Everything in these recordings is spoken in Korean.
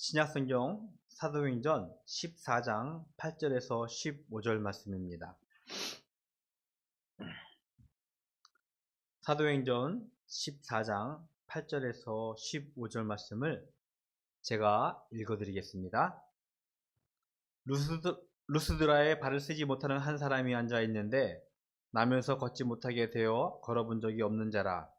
신약성경 사도행전 14장 8절에서 15절 말씀입니다. 사도행전 14장 8절에서 15절 말씀을 제가 읽어드리겠습니다. 루스드라에 발을 쓰지 못하는 한 사람이 앉아 있는데 나면서 걷지 못하게 되어 걸어본 적이 없는 자라.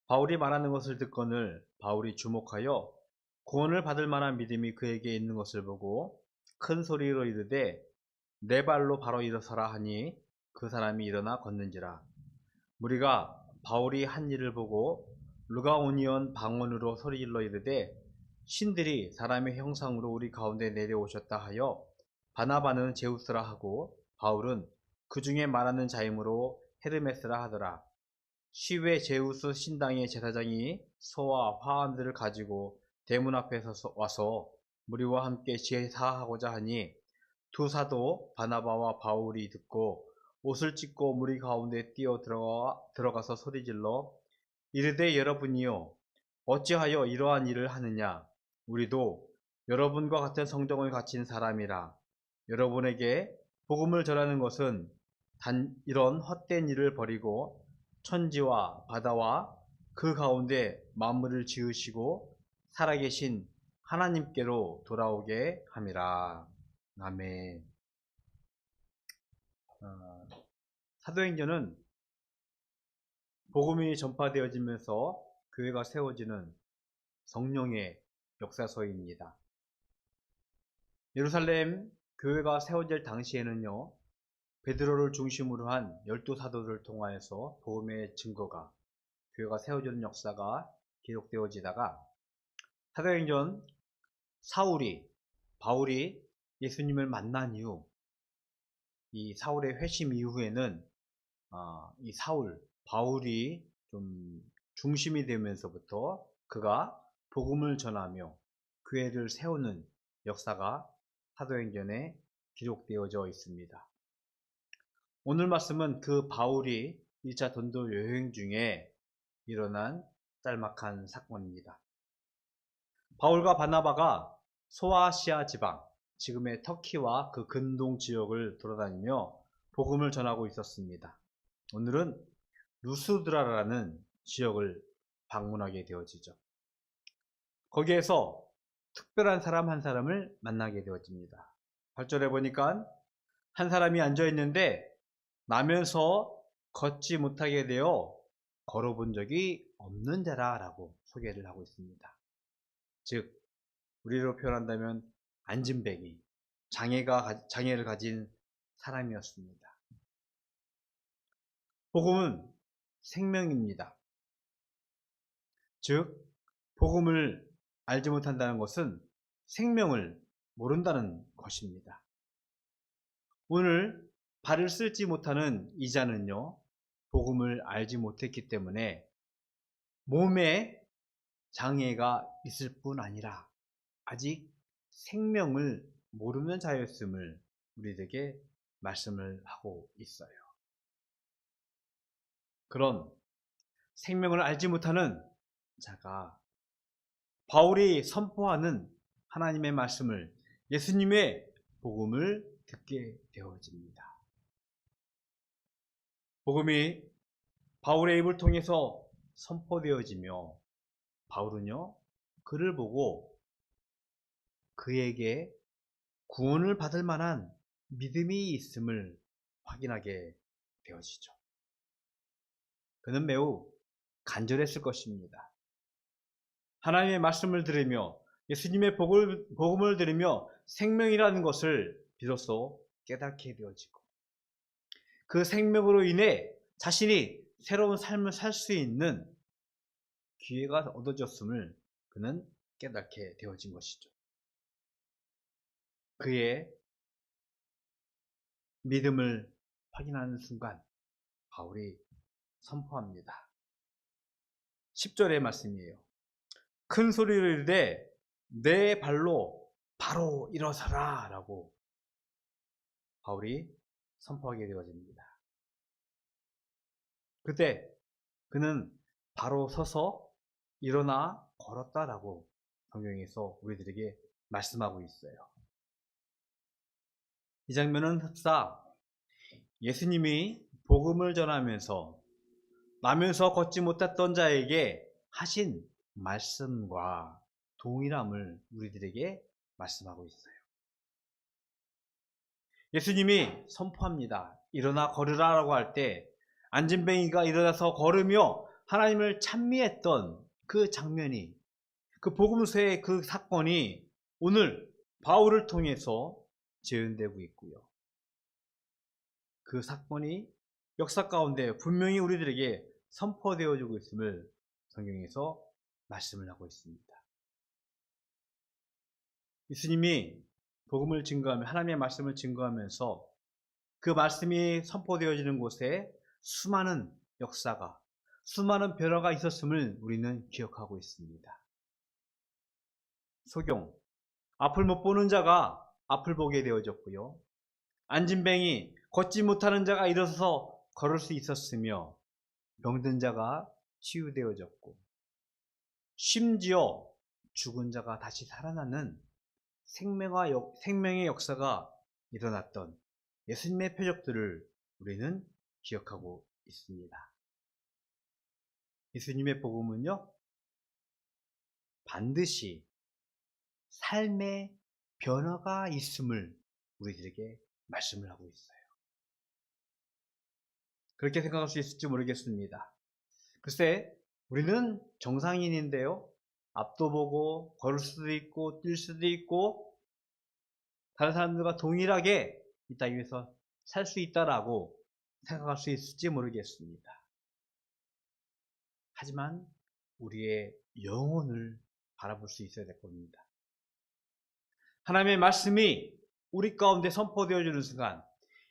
바울이 말하는 것을 듣거늘 바울이 주목하여 구원을 받을 만한 믿음이 그에게 있는 것을 보고 큰 소리로 이르되 내 발로 바로 일어서라 하니 그 사람이 일어나 걷는지라. 무리가 바울이 한 일을 보고 루가오니온 방언으로 소리질러 이르되 신들이 사람의 형상으로 우리 가운데 내려오셨다 하여 바나바는 제우스라 하고 바울은 그 중에 말하는 자이므로 헤르메스라 하더라. 시외 제우스 신당의 제사장이 소와 화환들을 가지고 대문 앞에 와서 무리와 함께 제사하고자 하니 두 사도 바나바와 바울이 듣고 옷을 찢고 무리 가운데 뛰어 들어가서 소리질러 이르되 여러분이요 어찌하여 이러한 일을 하느냐. 우리도 여러분과 같은 성정을 갖춘 사람이라. 여러분에게 복음을 전하는 것은 단 이런 헛된 일을 버리고 천지와 바다와 그 가운데 만물을 지으시고 살아계신 하나님께로 돌아오게 함이라. 아멘. 사도행전은 복음이 전파되어지면서 교회가 세워지는 성령의 역사서입니다. 예루살렘 교회가 세워질 당시에는요, 베드로를 중심으로 한 12사도를 통하여서 복음의 증거가, 교회가 세워지는 역사가 기록되어지다가 사도행전 바울이 예수님을 만난 이후, 이 사울의 회심 이후에는 이 바울이 좀 중심이 되면서부터 그가 복음을 전하며 교회를 세우는 역사가 사도행전에 기록되어져 있습니다. 오늘 말씀은 그 바울이 1차 전도 여행 중에 일어난 짤막한 사건입니다. 바울과 바나바가 소아시아 지방, 지금의 터키와 그 근동 지역을 돌아다니며 복음을 전하고 있었습니다. 오늘은 루스드라라는 지역을 방문하게 되어지죠. 거기에서 특별한 사람 한 사람을 만나게 되어집니다. 8절에 보니까 한 사람이 앉아 있는데 나면서 걷지 못하게 되어 걸어본 적이 없는 자라라고 소개를 하고 있습니다. 즉 우리로 표현한다면 안진뱅이, 장애를 가진 사람이었습니다. 복음은 생명입니다. 즉 복음을 알지 못한다는 것은 생명을 모른다는 것입니다. 오늘 발을 쓸지 못하는 이 자는요, 복음을 알지 못했기 때문에 몸에 장애가 있을 뿐 아니라 아직 생명을 모르는 자였음을 우리에게 말씀을 하고 있어요. 그런 생명을 알지 못하는 자가 바울이 선포하는 하나님의 말씀을, 예수님의 복음을 듣게 되어집니다. 복음이 바울의 입을 통해서 선포되어지며 바울은요, 그를 보고 그에게 구원을 받을 만한 믿음이 있음을 확인하게 되어지죠. 그는 매우 간절했을 것입니다. 하나님의 말씀을 들으며 예수님의 복음을 들으며 생명이라는 것을 비로소 깨닫게 되어지고 그 생명으로 인해 자신이 새로운 삶을 살 수 있는 기회가 얻어졌음을 그는 깨닫게 되어진 것이죠. 그의 믿음을 확인하는 순간 바울이 선포합니다. 10절의 말씀이에요. 큰 소리로 이르되 내 발로 바로 일어서라 라고 바울이 선포하게 되어집니다. 그때 그는 바로 서서 일어나 걸었다라고 성경에서 우리들에게 말씀하고 있어요. 이 장면은 흡사 예수님이 복음을 전하면서 나면서 걷지 못했던 자에게 하신 말씀과 동일함을 우리들에게 말씀하고 있어요. 예수님이 선포합니다. 일어나 걸으라 라고 할 때 안진뱅이가 일어나서 걸으며 하나님을 찬미했던 그 장면이, 그 복음서의 그 사건이 오늘 바울을 통해서 재현되고 있고요. 그 사건이 역사 가운데 분명히 우리들에게 선포되어지고 있음을 성경에서 말씀을 하고 있습니다. 예수님이 복음을 증거하며 하나님의 말씀을 증거하면서 그 말씀이 선포되어지는 곳에 수많은 역사가, 수많은 변화가 있었음을 우리는 기억하고 있습니다. 소경, 앞을 못 보는 자가 앞을 보게 되어졌고요. 안진뱅이, 걷지 못하는 자가 일어서서 걸을 수 있었으며 병든 자가 치유되어졌고, 심지어 죽은 자가 다시 살아나는 생명의 역사가 일어났던 예수님의 표적들을 우리는 기억하고 있습니다. 예수님의 복음은요, 반드시 삶의 변화가 있음을 우리들에게 말씀을 하고 있어요. 그렇게 생각할 수 있을지 모르겠습니다. 글쎄, 우리는 정상인인데요. 앞도 보고 걸을 수도 있고 뛸 수도 있고 다른 사람들과 동일하게 이 땅 위에서 살 수 있다라고 생각할 수 있을지 모르겠습니다. 하지만 우리의 영혼을 바라볼 수 있어야 될 겁니다. 하나님의 말씀이 우리 가운데 선포되어지는 순간,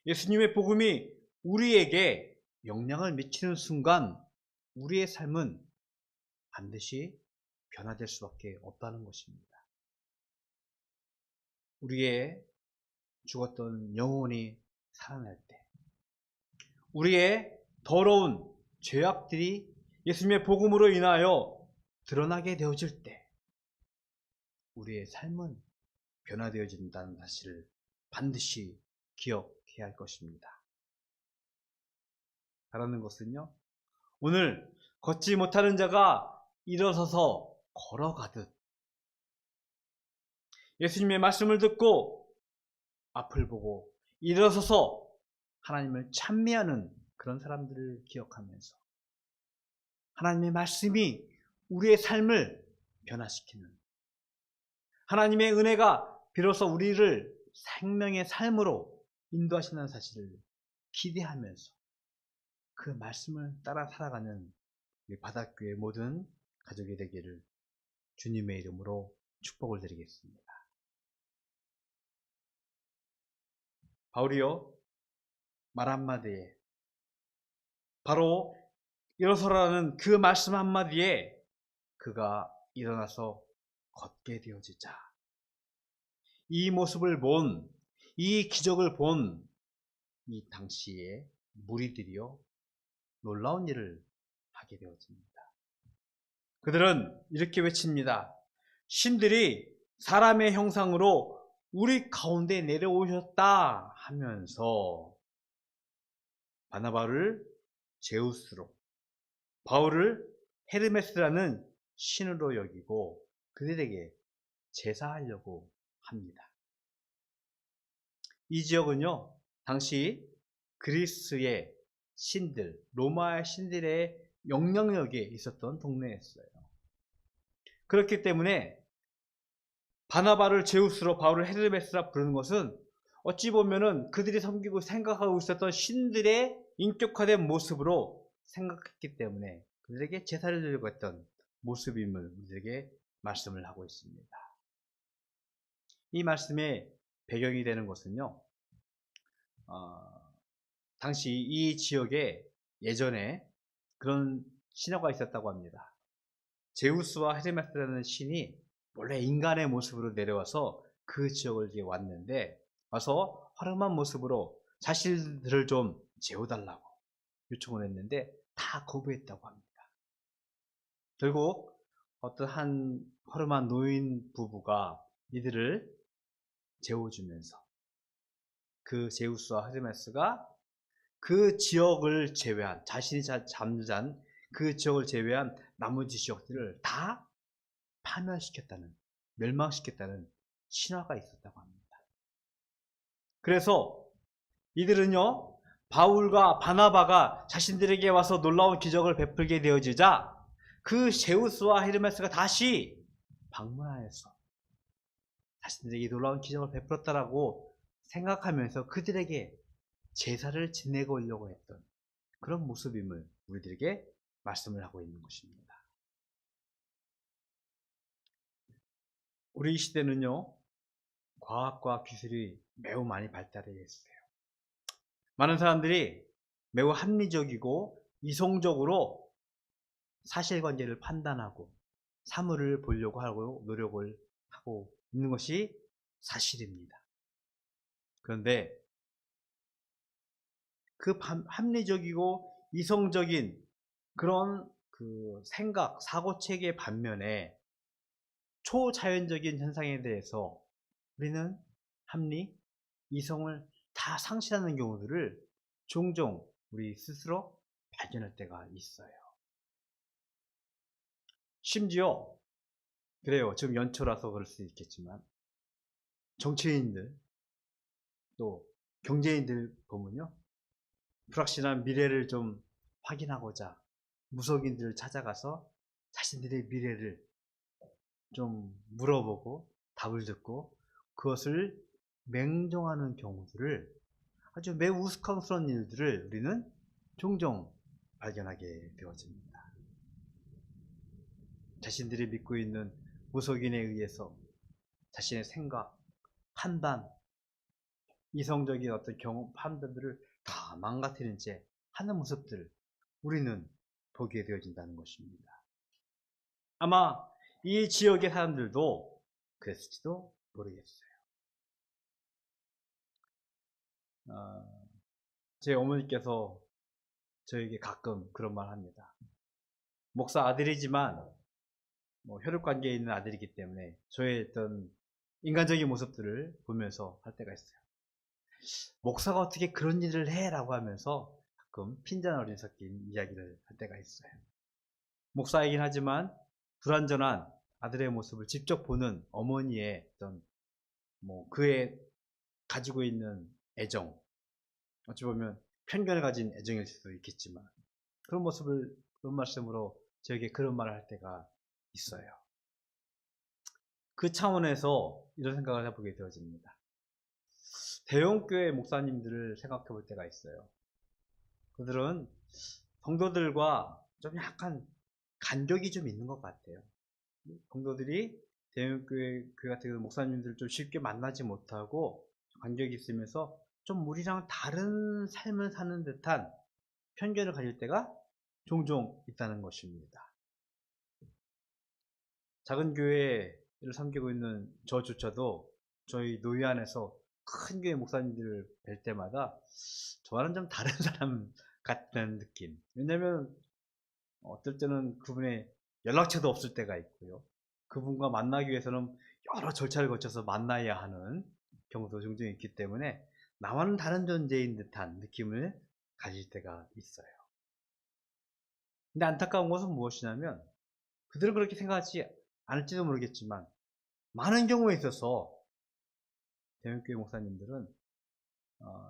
예수님의 복음이 우리에게 영향을 미치는 순간 우리의 삶은 반드시 변화될 수밖에 없다는 것입니다. 우리의 죽었던 영혼이 살아날 때, 우리의 더러운 죄악들이 예수님의 복음으로 인하여 드러나게 되어질 때 우리의 삶은 변화되어진다는 사실을 반드시 기억해야 할 것입니다. 바라는 것은요, 오늘 걷지 못하는 자가 일어서서 걸어가듯 예수님의 말씀을 듣고 앞을 보고 일어서서 하나님을 찬미하는 그런 사람들을 기억하면서 하나님의 말씀이 우리의 삶을 변화시키는, 하나님의 은혜가 비로소 우리를 생명의 삶으로 인도하시는 사실을 기대하면서 그 말씀을 따라 살아가는 우리 바닷교회 모든 가족이 되기를 주님의 이름으로 축복을 드리겠습니다. 바울이요, 말 한마디에, 바로 일어서라는 그 말씀 한마디에 그가 일어나서 걷게 되어지자, 이 모습을 본, 이 기적을 본 이 당시의 무리들이요, 놀라운 일을 하게 되어집니다. 그들은 이렇게 외칩니다. 신들이 사람의 형상으로 우리 가운데 내려오셨다 하면서 바나바를 제우스로, 바울을 헤르메스라는 신으로 여기고 그들에게 제사하려고 합니다. 이 지역은요, 당시 그리스의 신들, 로마의 신들의 영향력에 있었던 동네였어요. 그렇기 때문에 바나바를 제우스로, 바울을 헤르메스라 부르는 것은 어찌 보면은 그들이 섬기고 생각하고 있었던 신들의 인격화된 모습으로 생각했기 때문에 그들에게 제사를 드리려고 했던 모습임을 우리에게 말씀을 하고 있습니다. 이 말씀의 배경이 되는 것은요, 당시 이 지역에 예전에 그런 신화가 있었다고 합니다. 제우스와 헤르메스라는 신이 원래 인간의 모습으로 내려와서 그 지역을 왔는데, 와서 화려한 모습으로 자신들을 좀 재워달라고 요청을 했는데 다 거부했다고 합니다. 결국 어떤 한 허름한 노인 부부가 이들을 재워주면서 그 제우스와 헤르메스가 그 지역을 제외한, 자신이 잠잠 그 지역을 제외한 나머지 지역들을 다 파멸시켰다는, 멸망시켰다는 신화가 있었다고 합니다. 그래서 이들은요, 바울과 바나바가 자신들에게 와서 놀라운 기적을 베풀게 되어지자 그 제우스와 헤르메스가 다시 방문하여서 자신들에게 놀라운 기적을 베풀었다라고 생각하면서 그들에게 제사를 지내고 오려고 했던 그런 모습임을 우리들에게 말씀을 하고 있는 것입니다. 우리 시대는요, 과학과 기술이 매우 많이 발달해 있어요. 많은 사람들이 매우 합리적이고 이성적으로 사실관계를 판단하고 사물을 보려고 하고 노력을 하고 있는 것이 사실입니다. 그런데 그 합리적이고 이성적인 그런 그 생각, 사고체계 반면에 초자연적인 현상에 대해서 우리는 합리, 이성을 다 상실하는 경우들을 종종 우리 스스로 발견할 때가 있어요. 심지어 그래요. 지금 연초라서 그럴 수 있겠지만 정치인들 또 경제인들 보면요, 불확실한 미래를 좀 확인하고자 무속인들을 찾아가서 자신들의 미래를 좀 물어보고 답을 듣고 그것을 맹종하는 경우들을, 아주 매우 우스꽝스러운 일들을 우리는 종종 발견하게 되어집니다. 자신들이 믿고 있는 무속인에 의해서 자신의 생각, 판단, 이성적인 어떤 경험, 판단들을 다 망가뜨리는 채 하는 모습들을 우리는 보게 되어진다는 것입니다. 아마 이 지역의 사람들도 그랬을지도 모르겠어요. 제 어머니께서 저에게 가끔 그런 말 합니다. 목사 아들이지만 혈육관계에 있는 아들이기 때문에 저의 어떤 인간적인 모습들을 보면서 할 때가 있어요. 목사가 어떻게 그런 일을 해? 라고 하면서 가끔 핀잔 어린 섞인 이야기를 할 때가 있어요. 목사이긴 하지만 불완전한 아들의 모습을 직접 보는 어머니의 어떤 그의 가지고 있는 애정, 어찌 보면 편견을 가진 애정일 수도 있겠지만 그런 모습을, 그런 말씀으로 저에게 그런 말을 할 때가 있어요. 그 차원에서 이런 생각을 해보게 되어집니다. 대형교회 목사님들을 생각해 볼 때가 있어요. 그들은 성도들과 좀 약간 간격이 좀 있는 것 같아요. 성도들이 대형교회 같은 목사님들을 좀 쉽게 만나지 못하고 간격이 있으면서 좀 우리랑 다른 삶을 사는 듯한 편견을 가질 때가 종종 있다는 것입니다. 작은 교회를 섬기고 있는 저조차도 저희 노회 안에서 큰 교회 목사님들을 뵐 때마다 저와는 좀 다른 사람 같은 느낌. 왜냐면 어떨 때는 그분의 연락처도 없을 때가 있고요. 그분과 만나기 위해서는 여러 절차를 거쳐서 만나야 하는 경우도 종종 있기 때문에 나와는 다른 존재인 듯한 느낌을 가질 때가 있어요. 근데 안타까운 것은 무엇이냐면 그들은 그렇게 생각하지 않을지도 모르겠지만 많은 경우에 있어서 대형교회 목사님들은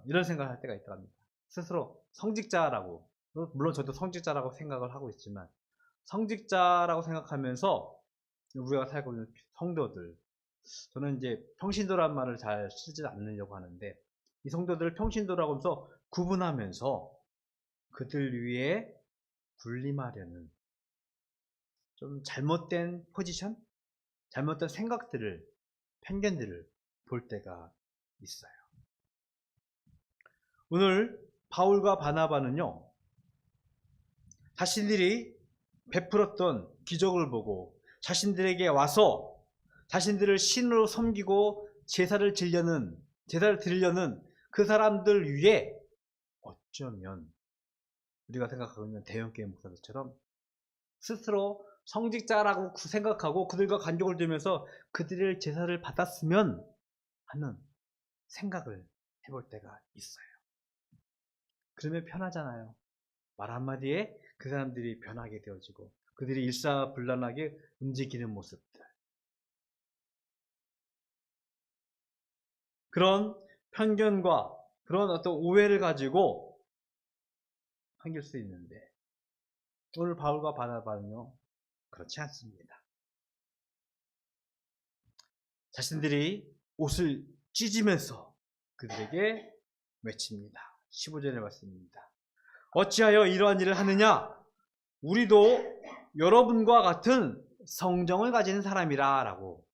이런 생각을 할 때가 있다고 합니다. 스스로 성직자라고, 물론 저도 성직자라고 생각을 하고 있지만 성직자라고 생각하면서 우리가 살고 있는 성도들, 저는 이제 평신도란 말을 잘 쓰지 않으려고 하는데 이 성도들을 평신도라고 하면서 구분하면서 그들 위에 군림하려는 좀 잘못된 포지션, 잘못된 생각들을, 편견들을 볼 때가 있어요. 오늘 바울과 바나바는요, 자신들이 베풀었던 기적을 보고 자신들에게 와서 자신들을 신으로 섬기고 제사를 드리려는 그 사람들 위에 어쩌면 우리가 생각하고 있는 대형교회 목사들처럼 스스로 성직자라고 생각하고 그들과 간격을 두면서 그들의 제사를 받았으면 하는 생각을 해볼 때가 있어요. 그러면 편하잖아요. 말 한마디에 그 사람들이 변하게 되어지고 그들이 일사불란하게 움직이는 모습들. 그런 편견과 그런 어떤 오해를 가지고 한길 수 있는데 오늘 바울과 바나바는요 그렇지 않습니다. 자신들이 옷을 찢으면서 그들에게 외칩니다. 15절의 말씀입니다. 어찌하여 이러한 일을 하느냐? 우리도 여러분과 같은 성정을 가진 사람이라 라고.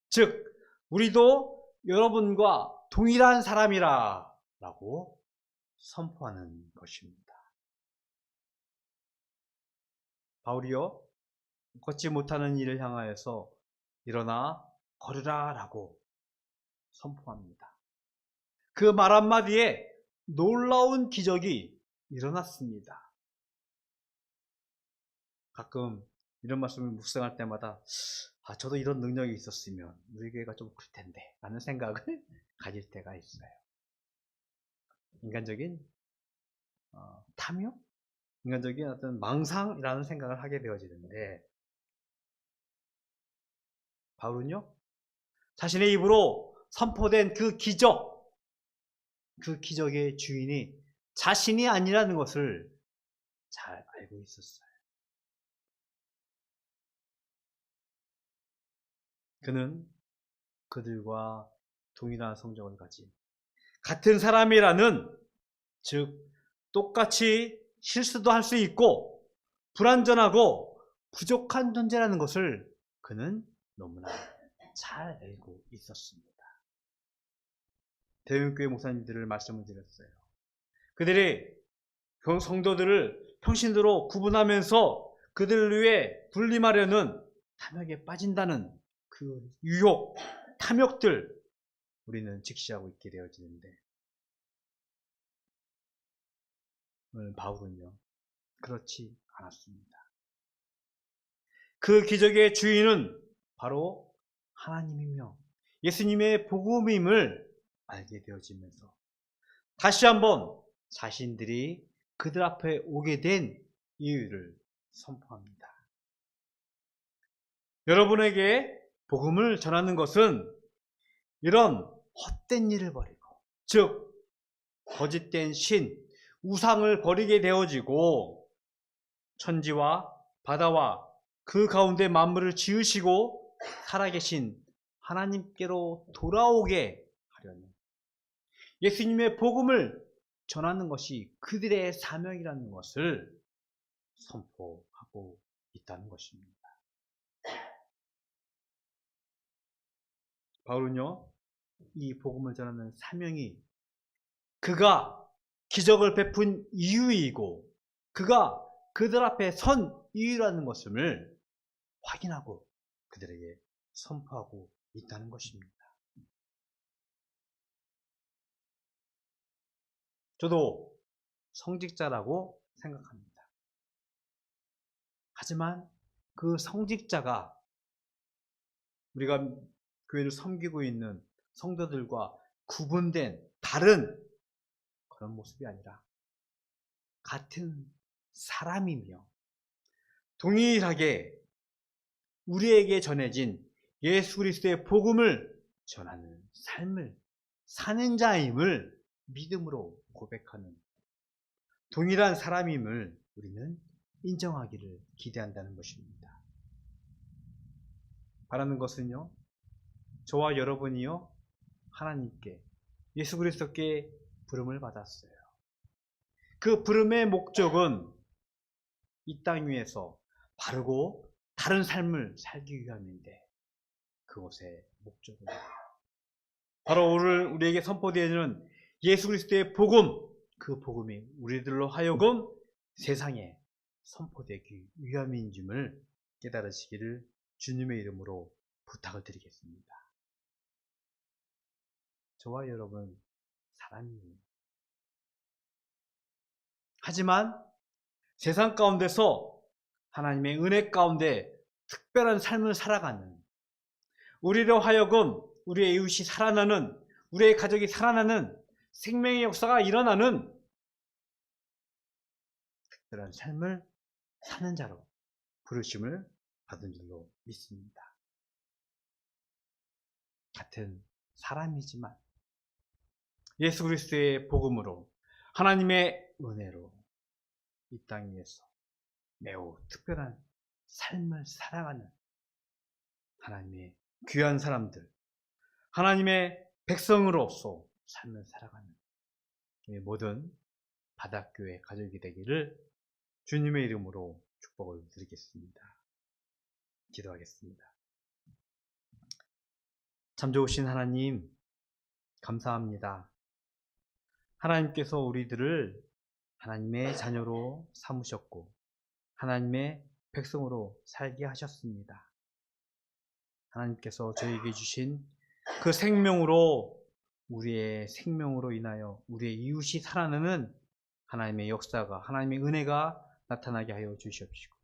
즉 우리도 여러분과 동일한 사람이라 라고 선포하는 것입니다. 바울이요 걷지 못하는 일을 향하여서 일어나 걸으라 라고 선포합니다. 그 말 한마디에 놀라운 기적이 일어났습니다. 가끔 이런 말씀을 묵상할 때마다 저도 이런 능력이 있었으면 우리 교회가 좀 클 텐데 라는 생각을 가질 때가 있어요. 인간적인 탐욕? 인간적인 어떤 망상이라는 생각을 하게 되어지는데 바울은요 자신의 입으로 선포된 그 기적의 주인이 자신이 아니라는 것을 잘 알고 있었어요. 그는 그들과 동일한 성정을 가진 같은 사람이라는, 즉 똑같이 실수도 할 수 있고 불완전하고 부족한 존재라는 것을 그는 너무나 잘 알고 있었습니다. 대형교회 목사님들을 말씀을 드렸어요. 그들이 성도들을 평신도로 구분하면서 그들을 위해 분림하려는 탐욕에 빠진다는 그 유혹, 탐욕들 우리는 직시하고 있게 되어지는데 오늘 바울은요 그렇지 않았습니다. 그 기적의 주인은 바로 하나님이며 예수님의 복음임을 알게 되어지면서 다시 한번 자신들이 그들 앞에 오게 된 이유를 선포합니다. 여러분에게 복음을 전하는 것은 이런 헛된 일을 버리고, 즉 거짓된 신, 우상을 버리게 되어지고 천지와 바다와 그 가운데 만물을 지으시고 살아계신 하나님께로 돌아오게 하려는 예수님의 복음을 전하는 것이 그들의 사명이라는 것을 선포하고 있다는 것입니다. 바울은요, 이 복음을 전하는 사명이 그가 기적을 베푼 이유이고 그가 그들 앞에 선 이유라는 것을 확인하고 그들에게 선포하고 있다는 것입니다. 저도 성직자라고 생각합니다. 하지만 그 성직자가 우리가 교회를 섬기고 있는 성도들과 구분된 다른 그런 모습이 아니라 같은 사람이며 동일하게 우리에게 전해진 예수 그리스도의 복음을 전하는 삶을 사는 자임을 믿음으로 고백하는 동일한 사람임을 우리는 인정하기를 기대한다는 것입니다. 바라는 것은요, 저와 여러분이요 하나님께 예수 그리스도께 부름을 받았어요. 그 부름의 목적은 이 땅 위에서 바르고 다른 삶을 살기 위함인데 그것의 목적은 바로 오늘 우리에게 선포되는 예수 그리스도의 복음, 그 복음이 우리들로 하여금 세상에 선포되기 위함인 줄을 깨달으시기를 주님의 이름으로 부탁을 드리겠습니다. 저와 여러분 사람이에요. 하지만 세상 가운데서 하나님의 은혜 가운데 특별한 삶을 살아가는, 우리로 하여금 우리의 이웃이 살아나는, 우리의 가족이 살아나는 생명의 역사가 일어나는 특별한 삶을 사는 자로 부르심을 받은 줄로 믿습니다. 같은 사람이지만 예수 그리스도의 복음으로, 하나님의 은혜로 이 땅 위에서 매우 특별한 삶을 살아가는 하나님의 귀한 사람들, 하나님의 백성으로서 삶을 살아가는 모든 바닷교회 가족이 되기를 주님의 이름으로 축복을 드리겠습니다. 기도하겠습니다. 참 좋으신 하나님, 감사합니다. 하나님께서 우리들을 하나님의 자녀로 삼으셨고 하나님의 백성으로 살게 하셨습니다. 하나님께서 저에게 주신 그 생명으로, 우리의 생명으로 인하여 우리의 이웃이 살아나는 하나님의 역사가, 하나님의 은혜가 나타나게 하여 주시옵시고,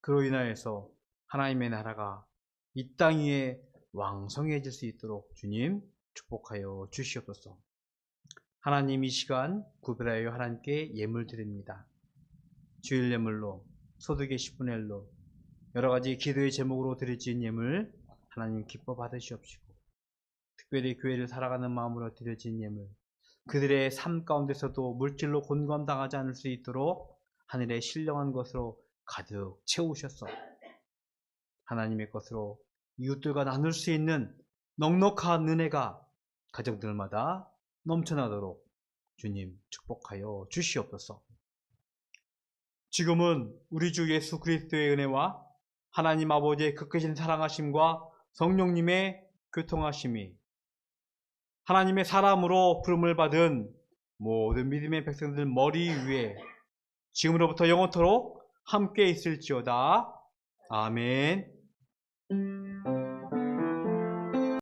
그로 인하여서 하나님의 나라가 이 땅 위에 왕성해질 수 있도록 주님 축복하여 주시옵소서. 하나님, 이 시간 구별하여 하나님께 예물 드립니다. 주일 예물로, 소득의 10분의 1로, 여러가지 기도의 제목으로 드려진 예물 하나님 기뻐 받으시옵시고, 특별히 교회를 살아가는 마음으로 드려진 예물, 그들의 삶 가운데서도 물질로 곤감당하지 않을 수 있도록 하늘의 신령한 것으로 가득 채우셔서 하나님의 것으로 이웃들과 나눌 수 있는 넉넉한 은혜가 가정들마다 넘쳐나도록 주님 축복하여 주시옵소서. 지금은 우리 주 예수 그리스도의 은혜와 하나님 아버지의 그 크신 사랑하심과 성령님의 교통하심이 하나님의 사람으로 부름을 받은 모든 믿음의 백성들 머리 위에 지금으로부터 영원토록 함께 있을지어다. 아멘.